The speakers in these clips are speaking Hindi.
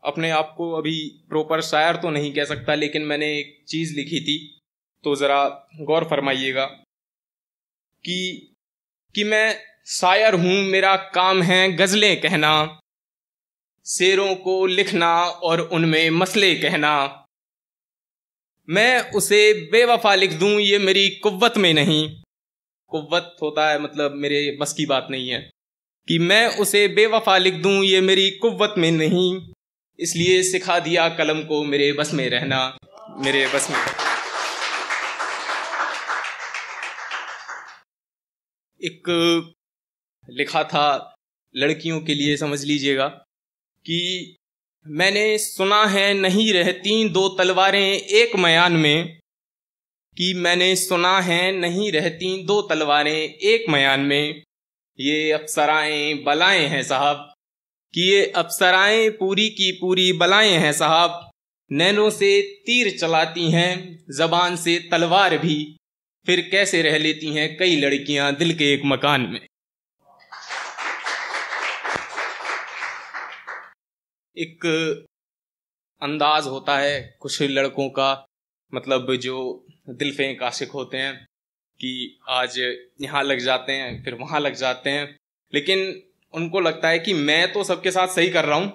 अपने आप को अभी प्रॉपर शायर तो नहीं कह सकता, लेकिन मैंने एक चीज़ लिखी थी, तो ज़रा गौर फरमाइएगा कि मैं शायर हूँ, मेरा काम है गज़लें कहना, शेरों को लिखना और उनमें मसले कहना। मैं उसे बेवफा लिख दूँ ये मेरी कुव्वत में नहीं, कुव्वत होता है मतलब मेरे बस की बात नहीं है, कि मैं उसे बेवफा लिख दूँ ये मेरी कुव्वत में नहीं, इसलिए सिखा दिया कलम को मेरे बस में रहना, मेरे बस में। एक लिखा था लड़कियों के लिए, समझ लीजिएगा, कि मैंने सुना है नहीं रहती दो तलवारें एक मयान में, कि मैंने सुना है नहीं रहती दो तलवारें एक मयान में, ये अप्सराएं बलाएं हैं साहब, कि ये अप्सराएं पूरी की पूरी बलाएं हैं साहब, नैनों से तीर चलाती हैं जबान से तलवार भी, फिर कैसे रह लेती हैं कई लड़कियां दिल के एक मकान में। एक अंदाज होता है कुछ लड़कों का, मतलब जो दिल फेंक आशिक होते हैं, कि आज यहाँ लग जाते हैं फिर वहाँ लग जाते हैं, लेकिन उनको लगता है कि मैं तो सबके साथ सही कर रहा हूँ,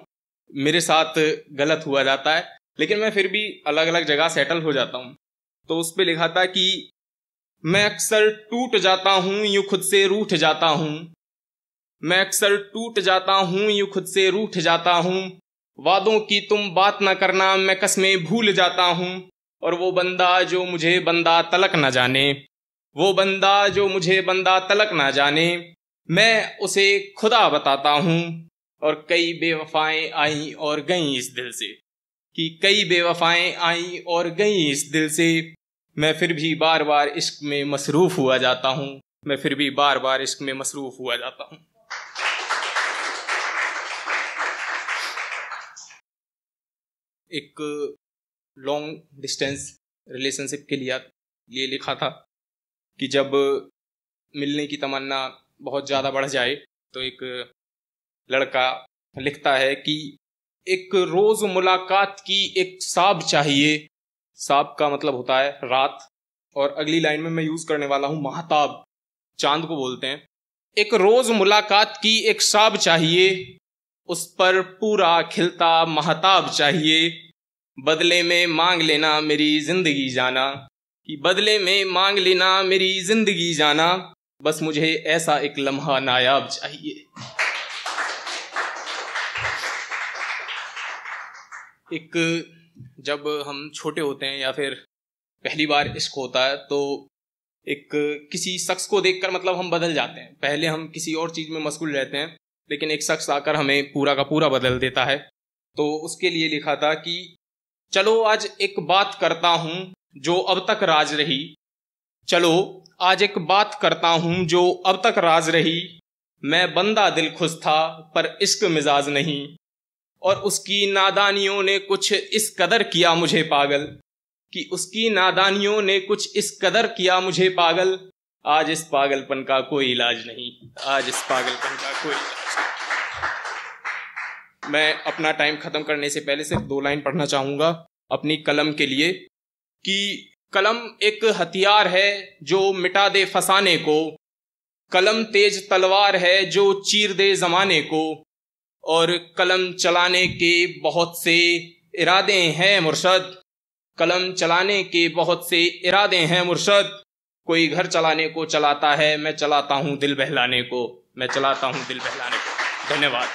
मेरे साथ गलत हुआ जाता है, लेकिन मैं फिर भी अलग अलग जगह सेटल हो जाता हूँ। तो उस पर लिखा था कि मैं अक्सर टूट जाता हूँ यूँ खुद से रूठ जाता हूँ, मैं अक्सर टूट जाता हूँ यूँ खुद से रूठ जाता हूँ, वादों की तुम बात न करना मैं कसमें भूल जाता हूँ, और वो बंदा जो मुझे बंदा तलक न जाने, वो बंदा जो मुझे बंदा तलक न जाने, मैं उसे खुदा बताता हूँ। और कई बेवफाएं आई और गईं इस दिल से, कि कई बेवफाएं आई और गईं इस दिल से, मैं फिर भी बार बार इश्क में मसरूफ हुआ जाता हूँ, मैं फिर भी बार बार इश्क में मसरूफ हुआ जाता हूँ। एक लॉन्ग डिस्टेंस रिलेशनशिप के लिए लिखा था कि जब मिलने की तमन्ना बहुत ज़्यादा बढ़ जाए तो एक लड़का लिखता है कि एक रोज़ मुलाकात की एक साब चाहिए, साब का मतलब होता है रात, और अगली लाइन में मैं यूज़ करने वाला हूँ महताब, चांद को बोलते हैं। एक रोज़ मुलाकात की एक साब चाहिए, उस पर पूरा खिलता महताब चाहिए, बदले में मांग लेना मेरी जिंदगी जाना, कि बदले में मांग लेना मेरी जिंदगी जाना, बस मुझे ऐसा एक लम्हा नायाब चाहिए। एक जब हम छोटे होते हैं या फिर पहली बार इश्क होता है तो एक किसी शख्स को देखकर मतलब हम बदल जाते हैं, पहले हम किसी और चीज़ में मशगूल रहते हैं, लेकिन एक शख्स आकर हमें पूरा का पूरा बदल देता है। तो उसके लिए लिखा था कि चलो आज एक बात करता हूँ जो अब तक राज रही, चलो आज एक बात करता हूँ जो अब तक राज रही, मैं बंदा दिल खुश था पर इश्क मिजाज नहीं, और उसकी नादानियों ने कुछ इस कदर किया मुझे पागल, कि उसकी नादानियों ने कुछ इस कदर किया मुझे पागल, आज इस पागलपन का कोई इलाज नहीं, आज इस पागलपन का कोई इलाज नहीं। मैं अपना टाइम खत्म करने से पहले सिर्फ 2 लाइन पढ़ना चाहूंगा अपनी कलम के लिए, कि कलम एक हथियार है जो मिटा दे फसाने को, कलम तेज तलवार है जो चीर दे जमाने को, और कलम चलाने के बहुत से इरादे हैं मुर्शद, कलम चलाने के बहुत से इरादे हैं मुर्शद, कोई घर चलाने को चलाता है, मैं चलाता हूँ दिल बहलाने को, मैं चलाता हूँ दिल बहलाने को। धन्यवाद।